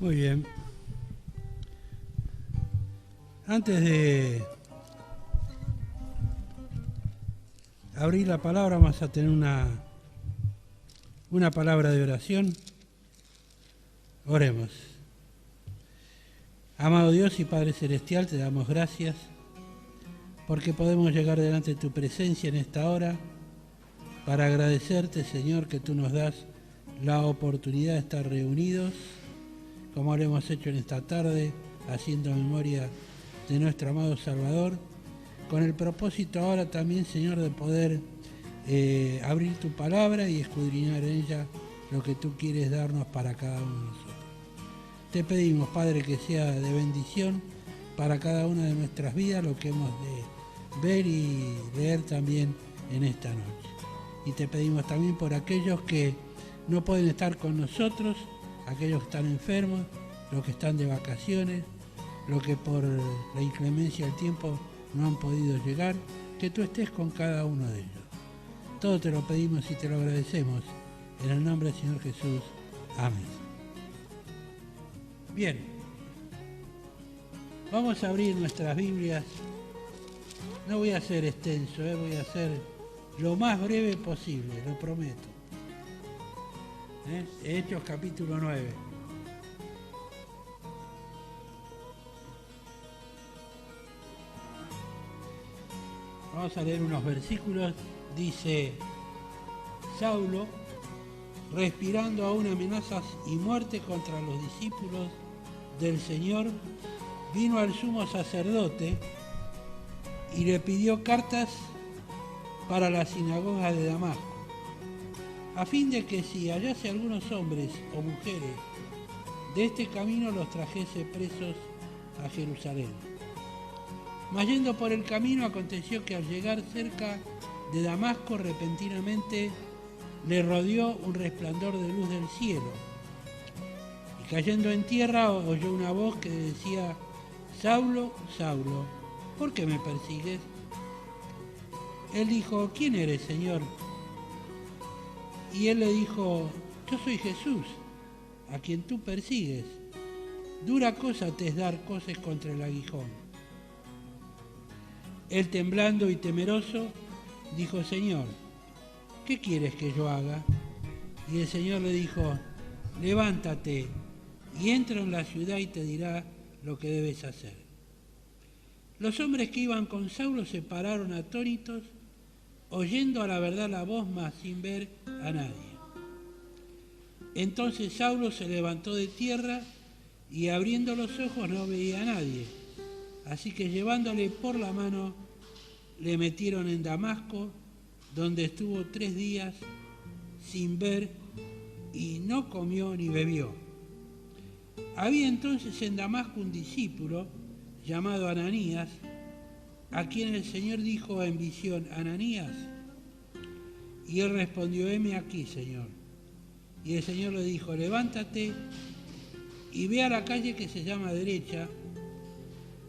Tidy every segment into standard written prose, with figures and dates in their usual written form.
Muy bien. Antes de abrir la palabra, vamos a tener una palabra de oración. Oremos. Amado Dios y Padre Celestial, te damos gracias porque podemos llegar delante de tu presencia en esta hora para agradecerte, Señor, que tú nos das la oportunidad de estar reunidos, como lo hemos hecho en esta tarde, haciendo memoria de nuestro amado Salvador, con el propósito ahora también, Señor, de poder abrir tu palabra y escudriñar en ella lo que tú quieres darnos para cada uno de nosotros. Te pedimos, Padre, que sea de bendición para cada una de nuestras vidas lo que hemos de ver y leer también en esta noche. Y te pedimos también por aquellos que no pueden estar con nosotros, aquellos que están enfermos, los que están de vacaciones, los que por la inclemencia del tiempo no han podido llegar, que tú estés con cada uno de ellos. Todo te lo pedimos y te lo agradecemos. En el nombre del Señor Jesús. Amén. Bien. Vamos a abrir nuestras Biblias. No voy a ser extenso, voy a ser lo más breve posible, lo prometo. Hechos capítulo 9. Vamos a leer unos versículos. Dice: Saulo, respirando aún amenazas y muerte contra los discípulos del Señor, vino al sumo sacerdote y le pidió cartas para la sinagoga de Damasco, a fin de que si hallase algunos hombres o mujeres de este camino los trajese presos a Jerusalén. Mas yendo por el camino aconteció que al llegar cerca de Damasco repentinamente le rodeó un resplandor de luz del cielo, y cayendo en tierra oyó una voz que decía: Saulo, Saulo, ¿por qué me persigues? Él dijo: ¿Quién eres, Señor? Y él le dijo: Yo soy Jesús, a quien tú persigues. Dura cosa te es dar coces contra el aguijón. Él, temblando y temeroso, dijo: Señor, ¿qué quieres que yo haga? Y el Señor le dijo: levántate y entra en la ciudad y te dirá lo que debes hacer. Los hombres que iban con Saulo se pararon atónitos, oyendo a la verdad la voz, mas sin ver a nadie. Entonces Saulo se levantó de tierra y abriendo los ojos no veía a nadie. Así que llevándole por la mano le metieron en Damasco, donde estuvo 3 días sin ver y no comió ni bebió. Había entonces en Damasco un discípulo llamado Ananías, a quien el Señor dijo en visión: Ananías. Y él respondió: heme aquí, Señor. Y el Señor le dijo: levántate y ve a la calle que se llama Derecha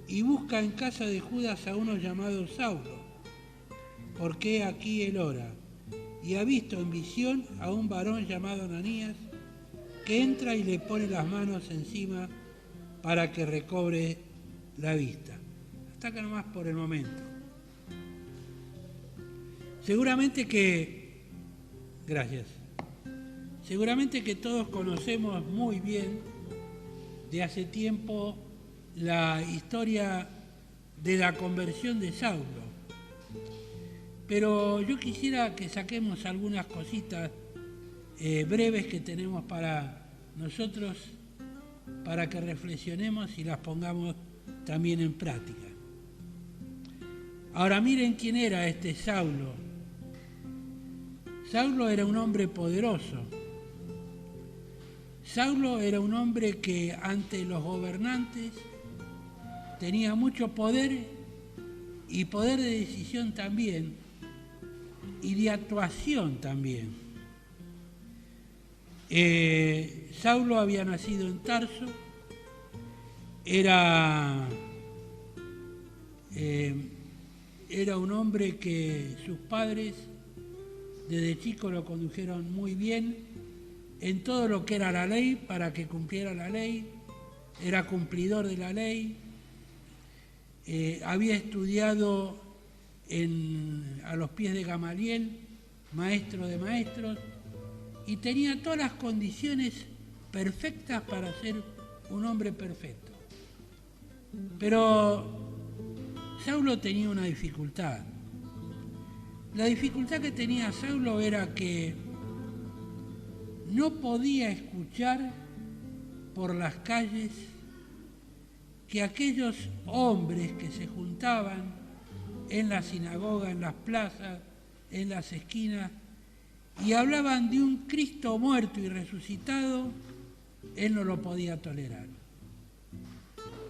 y busca en casa de Judas a uno llamado Saulo, porque aquí él ora, y ha visto en visión a un varón llamado Ananías, que entra y le pone las manos encima para que recobre la vista. Hasta acá nomás por el momento. Seguramente que todos conocemos muy bien de hace tiempo la historia de la conversión de Saulo. Pero yo quisiera que saquemos algunas cositas breves que tenemos para nosotros, para que reflexionemos y las pongamos también en práctica. Ahora miren quién era este Saulo. Saulo era un hombre poderoso. Saulo era un hombre que ante los gobernantes tenía mucho poder y poder de decisión también y de actuación también. Saulo había nacido en Tarso, era un hombre que sus padres desde chico lo condujeron muy bien en todo lo que era la ley, para que cumpliera la ley, era cumplidor de la ley, había estudiado a los pies de Gamaliel, maestro de maestros, y tenía todas las condiciones perfectas para ser un hombre perfecto. Pero Saulo tenía una dificultad. La dificultad que tenía Saulo era que no podía escuchar por las calles que aquellos hombres que se juntaban en la sinagoga, en las plazas, en las esquinas, y hablaban de un Cristo muerto y resucitado, él no lo podía tolerar.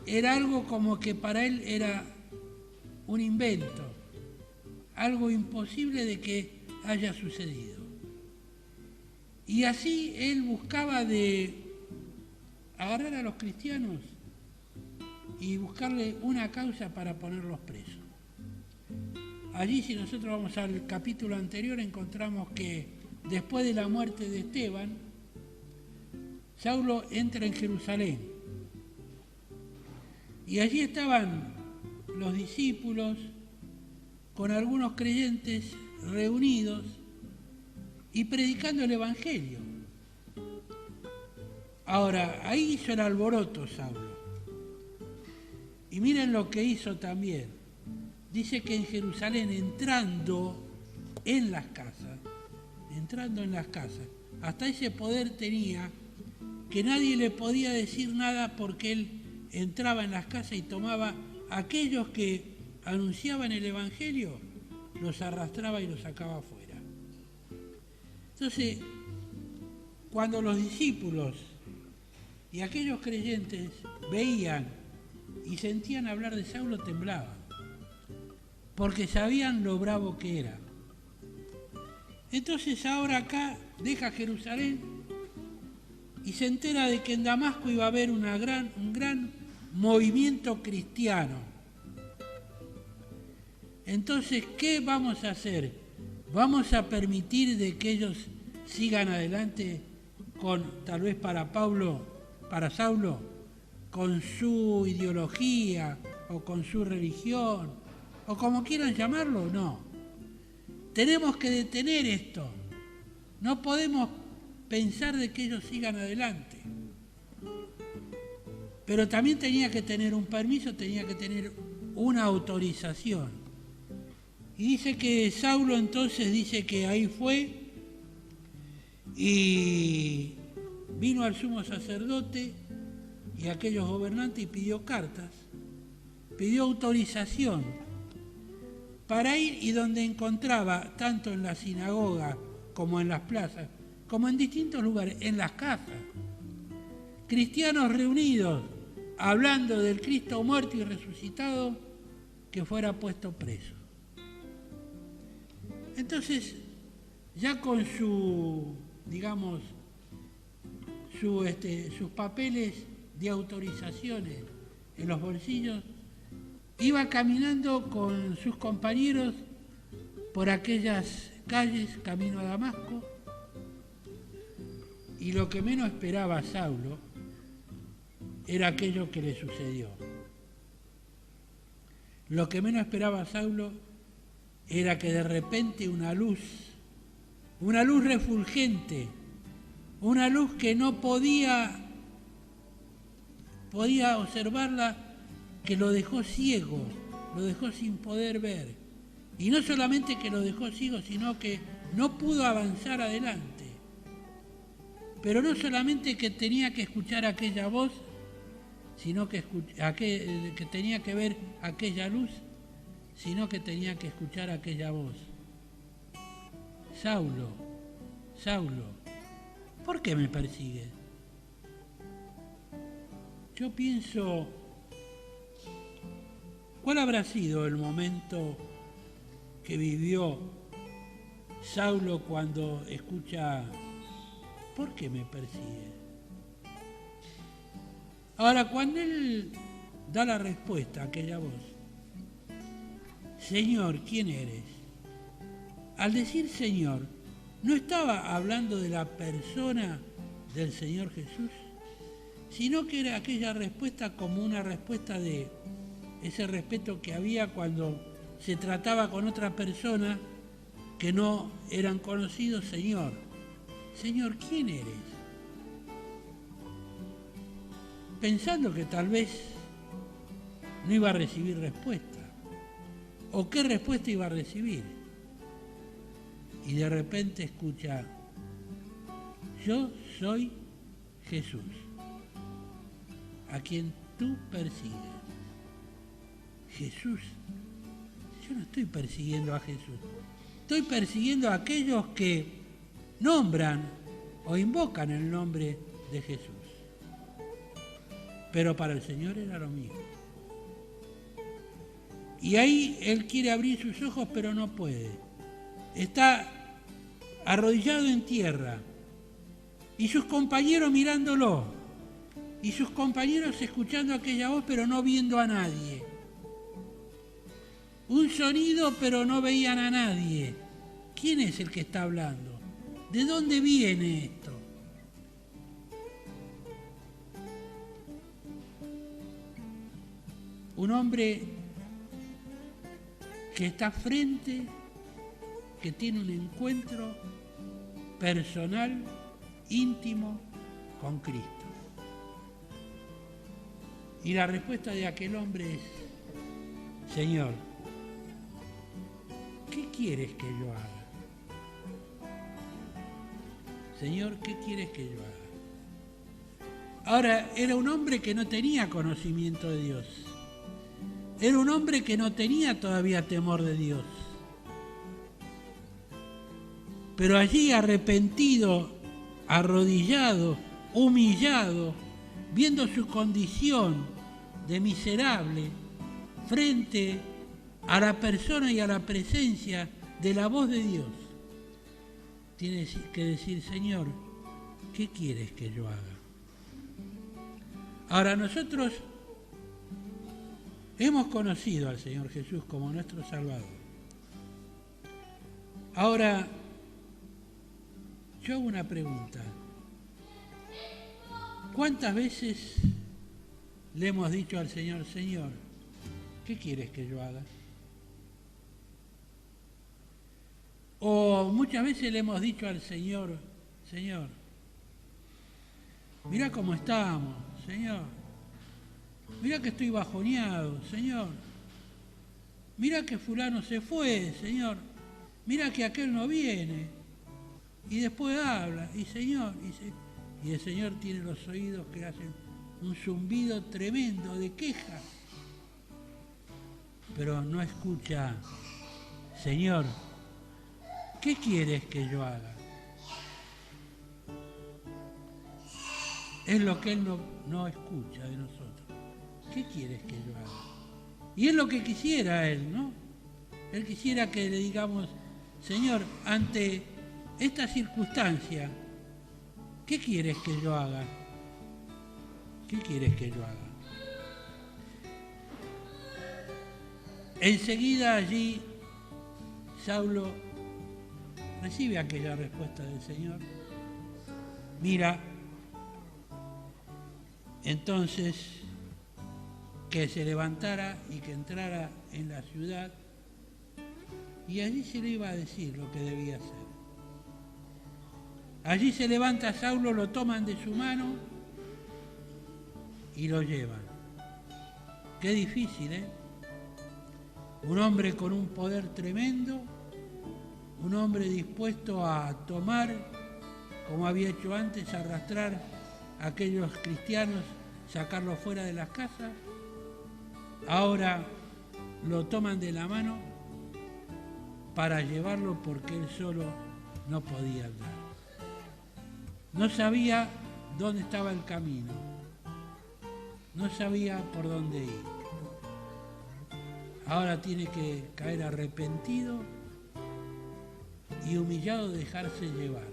Era algo como que para él era un invento, algo imposible de que haya sucedido. Y así él buscaba de agarrar a los cristianos y buscarle una causa para ponerlos presos. Allí, si nosotros vamos al capítulo anterior, encontramos que después de la muerte de Esteban, Saulo entra en Jerusalén. Y allí estaban los discípulos con algunos creyentes reunidos y predicando el Evangelio. Ahora, ahí hizo el alboroto Saulo. Y miren lo que hizo también. Dice que en Jerusalén, entrando en las casas, hasta ese poder tenía que nadie le podía decir nada porque él entraba en las casas y tomaba a aquellos que anunciaban el Evangelio, los arrastraba y los sacaba afuera. Entonces, cuando los discípulos y aquellos creyentes veían y sentían hablar de Saulo, temblaban, porque sabían lo bravo que era. Entonces ahora acá deja Jerusalén y se entera de que en Damasco iba a haber un gran movimiento cristiano. Entonces, ¿qué vamos a hacer? ¿Vamos a permitir de que ellos sigan adelante con, tal vez para Saulo, con su ideología o con su religión, o como quieran llamarlo? No. Tenemos que detener esto. No podemos pensar de que ellos sigan adelante. Pero también tenía que tener un permiso, tenía que tener una autorización. Y dice que Saulo entonces dice que ahí fue y vino al sumo sacerdote y a aquellos gobernantes y pidió cartas, pidió autorización para ir, y donde encontraba, tanto en la sinagoga como en las plazas, como en distintos lugares, en las casas, cristianos reunidos hablando del Cristo muerto y resucitado, que fuera puesto preso. Entonces, ya con sus papeles de autorizaciones en los bolsillos, iba caminando con sus compañeros por aquellas calles camino a Damasco, y lo que menos esperaba Saulo era aquello que le sucedió. Lo que menos esperaba Saulo era que de repente una luz refulgente, una luz que no podía observarla, que lo dejó ciego, lo dejó sin poder ver. Y no solamente que lo dejó ciego, sino que no pudo avanzar adelante. Pero no solamente que tenía que escuchar aquella voz, sino que tenía que ver aquella luz, sino que tenía que escuchar aquella voz. Saulo, Saulo, ¿por qué me persigues? Yo pienso, ¿cuál habrá sido el momento que vivió Saulo cuando escucha, ¿por qué me persigue? Ahora, cuando él da la respuesta a aquella voz, Señor, ¿quién eres? Al decir Señor, ¿no estaba hablando de la persona del Señor Jesús? sino que era aquella respuesta como una respuesta de ese respeto que había cuando se trataba con otra persona que no eran conocidos. Señor, Señor, ¿quién eres? Pensando que tal vez no iba a recibir respuesta, o qué respuesta iba a recibir. Y de repente escucha: yo soy Jesús, a quien tú persigues. Jesús, yo no estoy persiguiendo a Jesús, estoy persiguiendo a aquellos que nombran o invocan el nombre de Jesús. Pero para el Señor era lo mismo. Y ahí Él quiere abrir sus ojos, pero no puede. Está arrodillado en tierra, y sus compañeros mirándolo, y sus compañeros escuchando aquella voz, pero no viendo a nadie. Un sonido, pero no veían a nadie. ¿Quién es el que está hablando? ¿De dónde viene esto? Un hombre que está frente, que tiene un encuentro personal, íntimo, con Cristo. Y la respuesta de aquel hombre es: Señor, ¿qué quieres que yo haga? Señor, ¿qué quieres que yo haga? Ahora, era un hombre que no tenía conocimiento de Dios. Era un hombre que no tenía todavía temor de Dios. Pero allí, arrepentido, arrodillado, humillado, viendo su condición de miserable, frente a la persona y a la presencia de la voz de Dios, tiene que decir: Señor, ¿qué quieres que yo haga? Ahora, nosotros hemos conocido al Señor Jesús como nuestro Salvador. Ahora, yo hago una pregunta. ¿Cuántas veces le hemos dicho al Señor: Señor, ¿qué quieres que yo haga? O muchas veces le hemos dicho al Señor: Señor, mira cómo estamos, Señor. Mira que estoy bajoneado, Señor. Mira que fulano se fue, Señor. Mira que aquel no viene. Y después habla, y Señor, y el Señor tiene los oídos que hacen un zumbido tremendo de quejas. Pero no escucha: Señor, ¿qué quieres que yo haga? Es lo que Él no escucha de nosotros. ¿Qué quieres que yo haga? Y es lo que quisiera Él, ¿no? Él quisiera que le digamos: Señor, ante esta circunstancia, ¿qué quieres que yo haga? ¿Qué quieres que yo haga? Enseguida allí Saulo recibe aquella respuesta del Señor. Mira, entonces, que se levantara y que entrara en la ciudad, y allí se le iba a decir lo que debía hacer. Allí se levanta Saulo, lo toman de su mano y lo llevan. Qué difícil, ¿eh? Un hombre con un poder tremendo, un hombre dispuesto a tomar, como había hecho antes, arrastrar a aquellos cristianos, sacarlos fuera de las casas. Ahora lo toman de la mano para llevarlo porque él solo no podía andar. No sabía dónde estaba el camino, no sabía por dónde ir. Ahora tiene que caer arrepentido y humillado, dejarse llevar.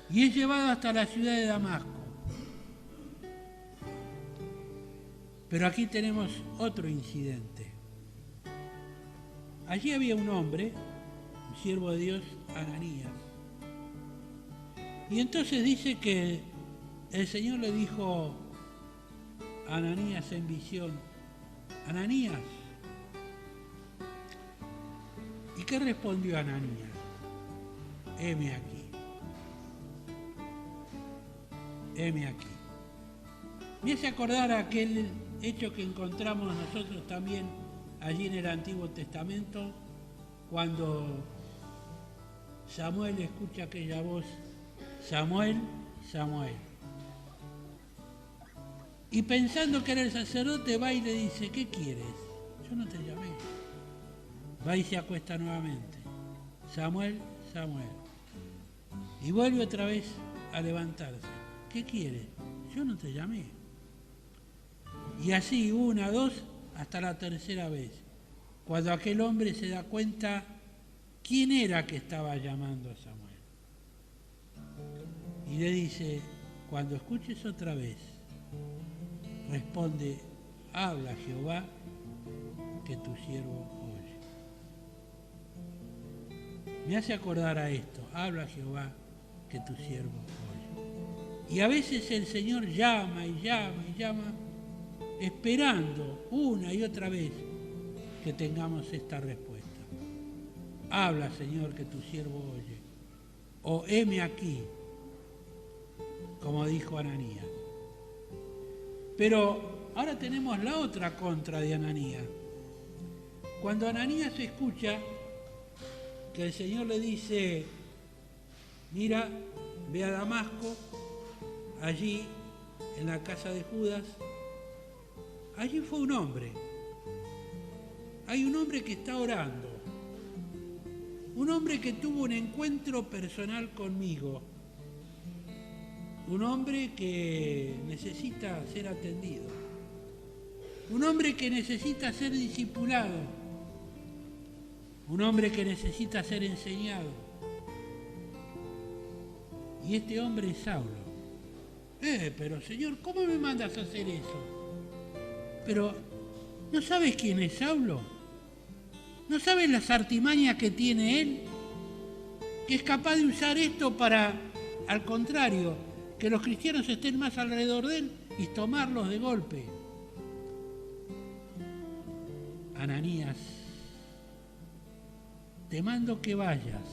Y es llevado hasta la ciudad de Damasco. Pero aquí tenemos otro incidente. Allí había un hombre, un siervo de Dios, Ananías. Y entonces dice que el Señor le dijo a Ananías en visión: Ananías. ¿Y qué respondió Ananías? Heme aquí. Heme aquí. Me hace acordar aquel hecho que encontramos nosotros también allí en el Antiguo Testamento, cuando Samuel escucha aquella voz: Samuel, Samuel. Y pensando que era el sacerdote, va y le dice: ¿qué quieres? Yo no te llamé. Va y se acuesta nuevamente: Samuel, Samuel. Y vuelve otra vez a levantarse: ¿qué quieres? Yo no te llamé. Y así, una, dos, hasta la tercera vez, cuando aquel hombre se da cuenta quién era que estaba llamando a Samuel. Y le dice: cuando escuches otra vez, responde: habla Jehová, que tu siervo oye. Me hace acordar a esto: habla Jehová, que tu siervo oye. Y a veces el Señor llama y llama y llama, esperando una y otra vez que tengamos esta respuesta. Habla, Señor, que tu siervo oye. O heme aquí, como dijo Ananías. Pero ahora tenemos la otra contra de Ananías. Cuando Ananías escucha que el Señor le dice: mira, ve a Damasco, allí en la casa de Judas, allí fue un hombre. Hay un hombre que está orando. Un hombre que tuvo un encuentro personal conmigo. Un hombre que necesita ser atendido. Un hombre que necesita ser discipulado. Un hombre que necesita ser enseñado. Y este hombre es Saulo. Pero Señor, ¿cómo me mandas a hacer eso? Pero, ¿no sabes quién es Saulo? ¿No sabes las artimañas que tiene él? Que es capaz de usar esto para, al contrario, que los cristianos estén más alrededor de él y tomarlos de golpe. Ananías, te mando que vayas,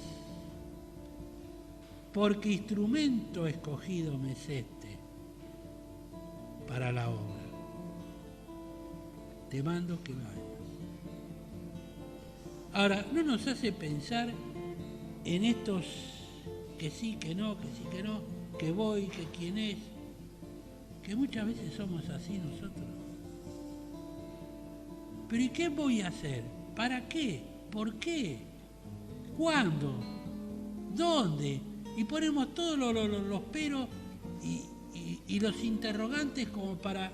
porque instrumento escogido me es este para la obra. Te mando que vayas. Ahora, ¿no nos hace pensar en estos que sí, que no, que sí, que no, que voy, que quién es? Que muchas veces somos así nosotros. ¿Pero y qué voy a hacer? ¿Para qué? ¿Por qué? ¿Cuándo? ¿Dónde? Y ponemos todos los peros y los interrogantes como para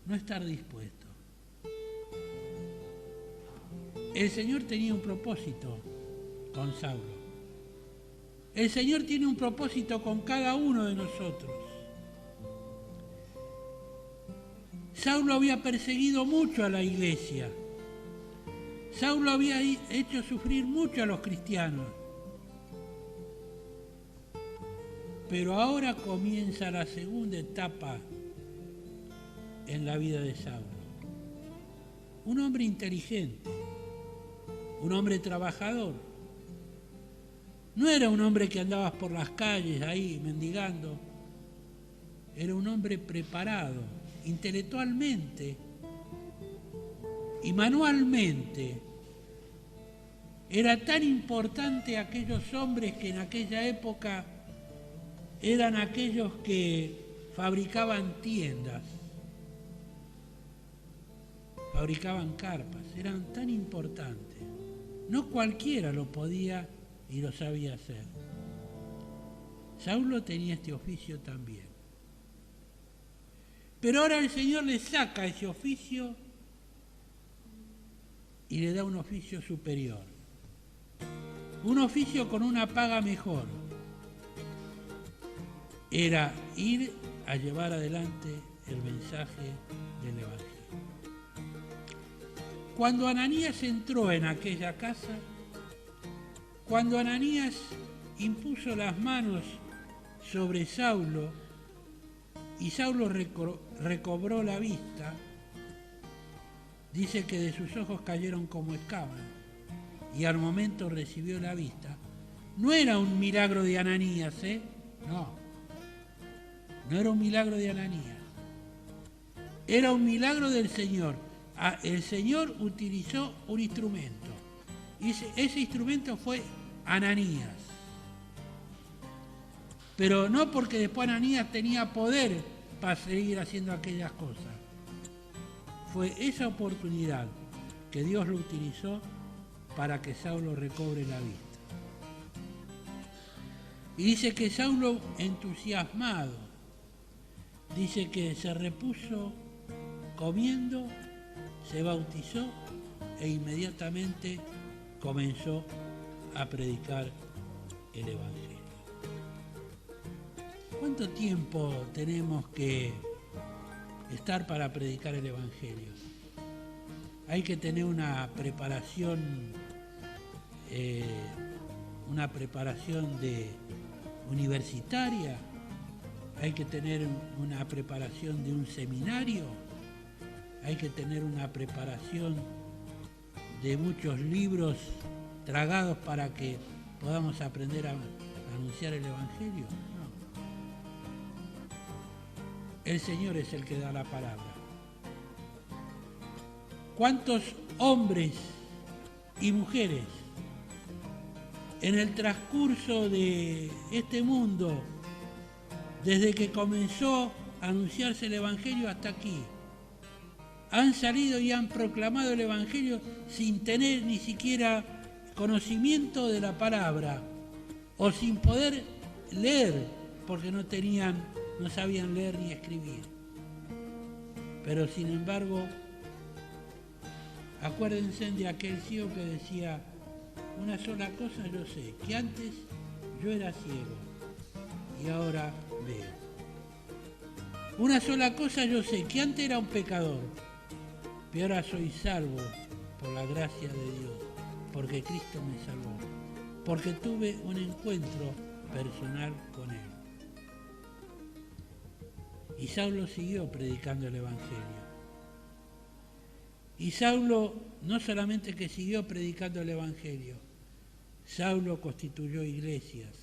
no estar dispuestos. El Señor tenía un propósito con Saulo. El Señor tiene un propósito con cada uno de nosotros. Saulo había perseguido mucho a la iglesia. Saulo había hecho sufrir mucho a los cristianos. Pero ahora comienza la segunda etapa en la vida de Saulo. Un hombre inteligente, un hombre trabajador. No era un hombre que andaba por las calles ahí mendigando. Era un hombre preparado, intelectualmente y manualmente. Era tan importante aquellos hombres que en aquella época eran aquellos que fabricaban tiendas, fabricaban carpas, eran tan importantes. No cualquiera lo podía y lo sabía hacer. Saulo tenía este oficio también. Pero ahora el Señor le saca ese oficio y le da un oficio superior. Un oficio con una paga mejor. Era ir a llevar adelante el mensaje del Evangelio. Cuando Ananías entró en aquella casa, cuando Ananías impuso las manos sobre Saulo y Saulo recobró la vista, dice que de sus ojos cayeron como escamas y al momento recibió la vista. No era un milagro de Ananías, no era un milagro de Ananías, era un milagro del Señor. El Señor utilizó un instrumento y ese instrumento fue Ananías. Pero no porque después Ananías tenía poder para seguir haciendo aquellas cosas. Fue esa oportunidad que Dios lo utilizó para que Saulo recobre la vista. Y dice que Saulo, entusiasmado, dice que se repuso comiendo, se bautizó e inmediatamente comenzó a predicar el Evangelio. ¿Cuánto tiempo tenemos que estar para predicar el Evangelio? Hay que tener una preparación universitaria, hay que tener una preparación de un seminario, hay que tener una preparación de muchos libros tragados para que podamos aprender a anunciar el Evangelio. No. El Señor es el que da la palabra. ¿Cuántos hombres y mujeres en el transcurso de este mundo, desde que comenzó a anunciarse el Evangelio hasta aquí, han salido y han proclamado el Evangelio sin tener ni siquiera conocimiento de la palabra o sin poder leer, porque no sabían leer ni escribir? Pero sin embargo, acuérdense de aquel ciego que decía: una sola cosa yo sé, que antes yo era ciego y ahora veo. Una sola cosa yo sé, que antes era un pecador, pero ahora soy salvo por la gracia de Dios, porque Cristo me salvó, porque tuve un encuentro personal con Él. Y Saulo siguió predicando el Evangelio. Y Saulo no solamente que siguió predicando el Evangelio, Saulo constituyó iglesias.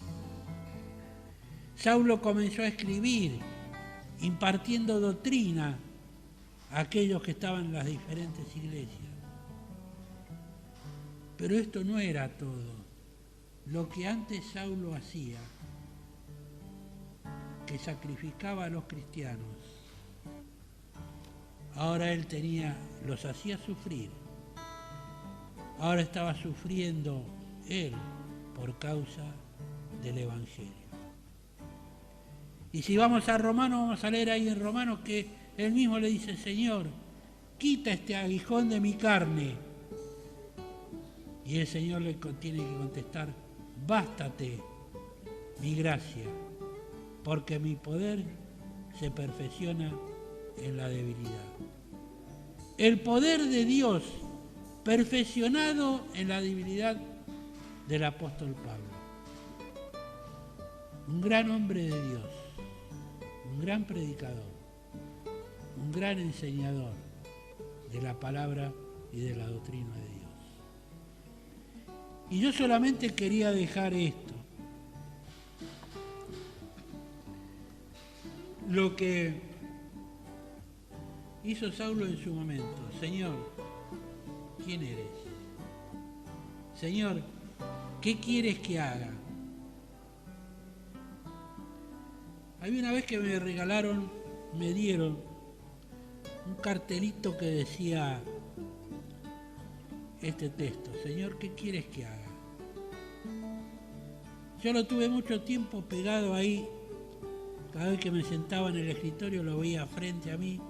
Saulo comenzó a escribir, impartiendo doctrina a aquellos que estaban en las diferentes iglesias. Pero esto no era todo. Lo que antes Saulo hacía, que sacrificaba a los cristianos, ahora él los hacía sufrir. Ahora estaba sufriendo él por causa del Evangelio. Y si vamos a Romanos, vamos a leer ahí en Romanos que él mismo le dice: Señor, quita este aguijón de mi carne. Y el Señor le tiene que contestar: bástate mi gracia, porque mi poder se perfecciona en la debilidad. El poder de Dios perfeccionado en la debilidad del apóstol Pablo. Un gran hombre de Dios, un gran predicador, un gran enseñador de la palabra y de la doctrina de Dios. Y yo solamente quería dejar esto. Lo que hizo Saulo en su momento: Señor, ¿quién eres? Señor, ¿qué quieres que haga? Había una vez que me dieron un cartelito que decía este texto: Señor, ¿qué quieres que haga? Yo lo tuve mucho tiempo pegado ahí. Cada vez que me sentaba en el escritorio lo veía frente a mí,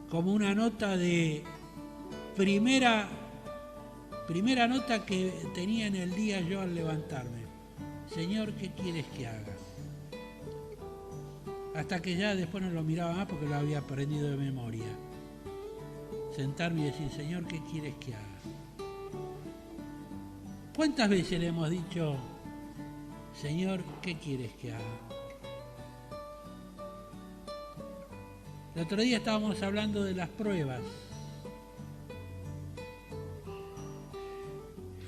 como una nota de primera nota que tenía en el día yo al levantarme. Señor, ¿qué quieres que haga? Hasta que ya después no lo miraba más porque lo había aprendido de memoria. Sentarme y decir: Señor, ¿qué quieres que haga? ¿Cuántas veces le hemos dicho: Señor, ¿qué quieres que haga? El otro día estábamos hablando de las pruebas.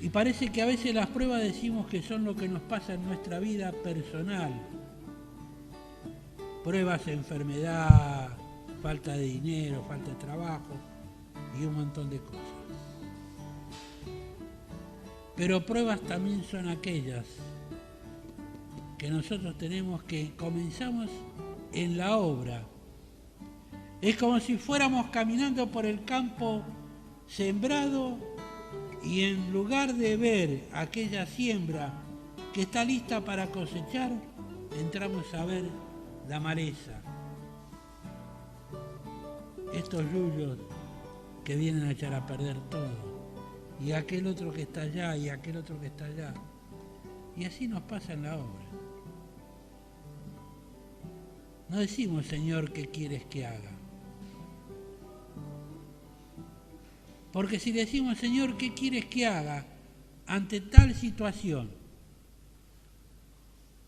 Y parece que a veces las pruebas decimos que son lo que nos pasa en nuestra vida personal. Pruebas de enfermedad, falta de dinero, falta de trabajo y un montón de cosas. Pero pruebas también son aquellas que nosotros tenemos que comenzamos en la obra. Es como si fuéramos caminando por el campo sembrado y en lugar de ver aquella siembra que está lista para cosechar, entramos a ver la maleza. Estos yuyos que vienen a echar a perder todo. Y aquel otro que está allá, y aquel otro que está allá. Y así nos pasa en la obra. No decimos, Señor, ¿qué quieres que haga? Porque si decimos, Señor, ¿qué quieres que haga ante tal situación?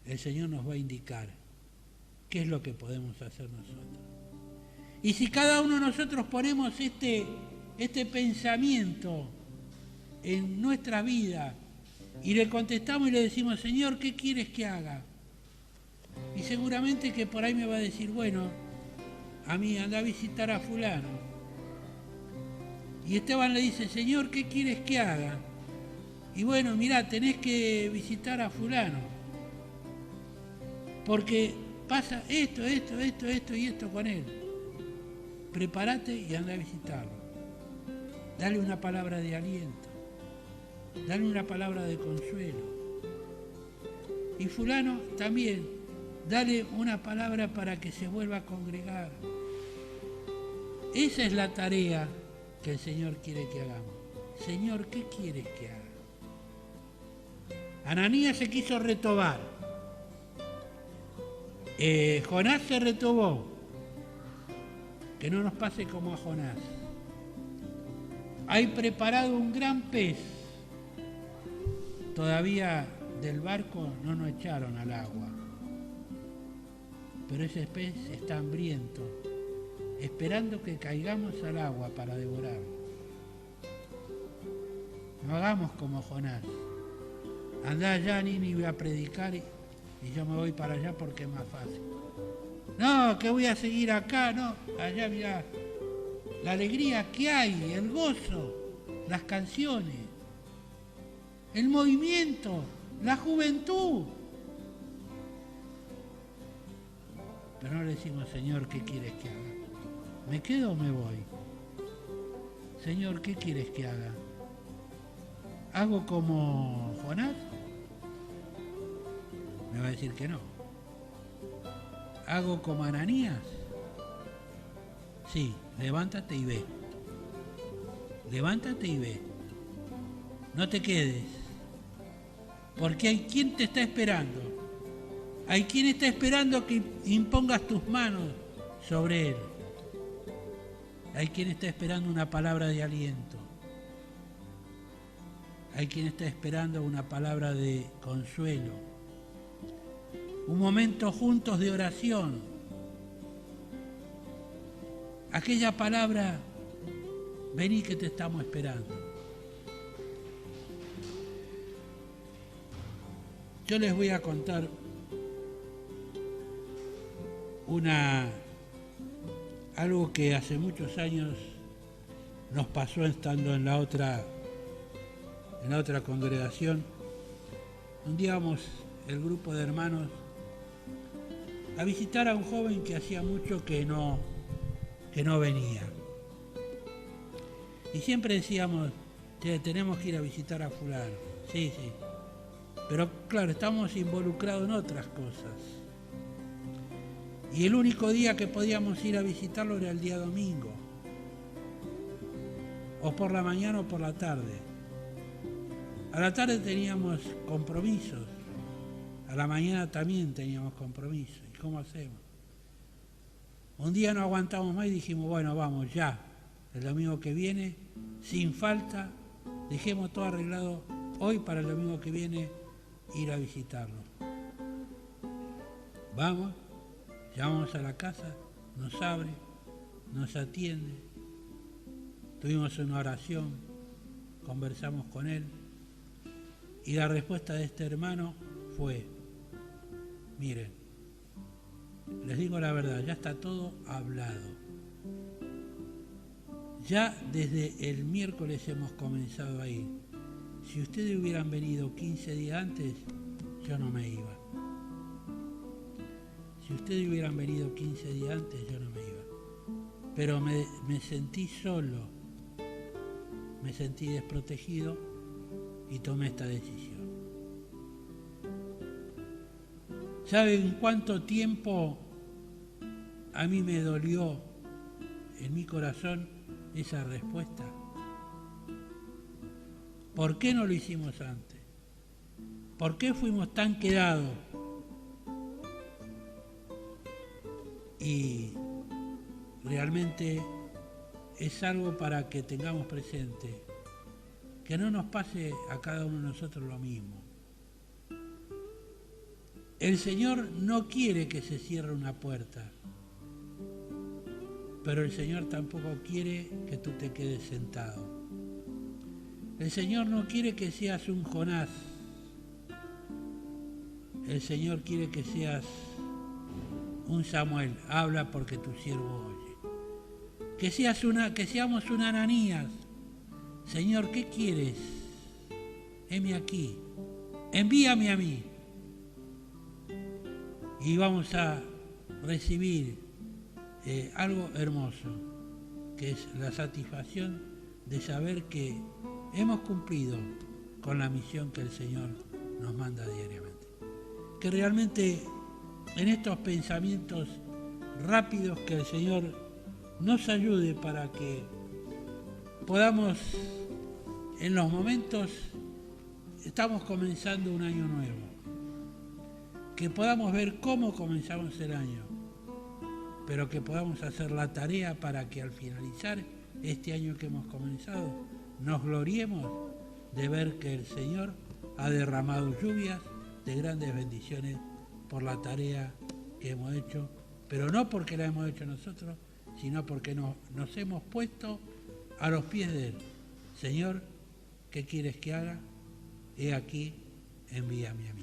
El Señor nos va a indicar qué es lo que podemos hacer nosotros. Y si cada uno de nosotros ponemos este pensamiento en nuestra vida y le contestamos y le decimos, Señor, ¿qué quieres que haga? Y seguramente que por ahí me va a decir, bueno, a mí anda a visitar a fulano. Y Esteban le dice, Señor, ¿qué quieres que haga? Y bueno, mirá, tenés que visitar a fulano. Porque pasa esto y esto con él. Prepárate y anda a visitarlo. Dale una palabra de aliento. Dale una palabra de consuelo. Y fulano también, dale una palabra para que se vuelva a congregar. Esa es la tarea que el Señor quiere que hagamos. Señor, ¿qué quieres que haga? Ananías se quiso retobar. Jonás se retobó. Que no nos pase como a Jonás. Hay preparado un gran pez. Todavía del barco no nos echaron al agua. Pero ese pez está hambriento, esperando que caigamos al agua para devorarlo. No hagamos como Jonás. Andá allá, Nínive, a predicar y yo me voy para allá porque es más fácil. No, que voy a seguir acá, no. Allá, mirá, la alegría que hay, el gozo, las canciones, el movimiento, la juventud. Pero no le decimos, Señor, ¿qué quieres que haga? ¿Me quedo o me voy? Señor, ¿qué quieres que haga? ¿Hago como Jonás? Me va a decir que no. ¿Hago como Ananías? Sí, levántate y ve. Levántate y ve. No te quedes. Porque hay quien te está esperando. Hay quien está esperando que impongas tus manos sobre él. Hay quien está esperando una palabra de aliento. Hay quien está esperando una palabra de consuelo. Un momento juntos de oración. Aquella palabra, vení que te estamos esperando. Yo les voy a contar algo que hace muchos años nos pasó estando en la otra congregación. Un día vamos el grupo de hermanos a visitar a un joven que hacía mucho que no venía. Y siempre decíamos, tenemos que ir a visitar a fulano. Sí. Pero claro, estamos involucrados en otras cosas. Y el único día que podíamos ir a visitarlo era el día domingo. O por la mañana o por la tarde. A la tarde teníamos compromisos. A la mañana también teníamos compromisos. ¿Y cómo hacemos? Un día no aguantamos más y dijimos, bueno, vamos ya. El domingo que viene, sin falta, dejemos todo arreglado hoy para el domingo que viene ir a visitarlo. Vamos, llamamos a la casa, nos abre, nos atiende. Tuvimos una oración, conversamos con él y la respuesta de este hermano fue: miren, les digo la verdad, ya está todo hablado. Ya desde el miércoles hemos comenzado a ir. Si ustedes hubieran venido 15 días antes, yo no me iba. Si ustedes hubieran venido 15 días antes, yo no me iba. Pero me sentí solo, me sentí desprotegido y tomé esta decisión. ¿Saben cuánto tiempo a mí me dolió en mi corazón esa respuesta? ¿Por qué no lo hicimos antes? ¿Por qué fuimos tan quedados? Y realmente es algo para que tengamos presente, que no nos pase a cada uno de nosotros lo mismo. El Señor no quiere que se cierre una puerta, pero el Señor tampoco quiere que tú te quedes sentado. El Señor no quiere que seas un Jonás. El Señor quiere que seas un Samuel. Habla porque tu siervo oye. Que seamos un Ananías. Señor, ¿qué quieres? Heme aquí. Envíame a mí. Y vamos a recibir algo hermoso, que es la satisfacción de saber que hemos cumplido con la misión que el Señor nos manda diariamente. Que realmente en estos pensamientos rápidos que el Señor nos ayude para que podamos, en los momentos, estamos comenzando un año nuevo, que podamos ver cómo comenzamos el año, pero que podamos hacer la tarea para que al finalizar este año que hemos comenzado, nos gloriemos de ver que el Señor ha derramado lluvias de grandes bendiciones por la tarea que hemos hecho, pero no porque la hemos hecho nosotros, sino porque nos hemos puesto a los pies de Él. Señor, ¿qué quieres que haga? He aquí, envíame a mí.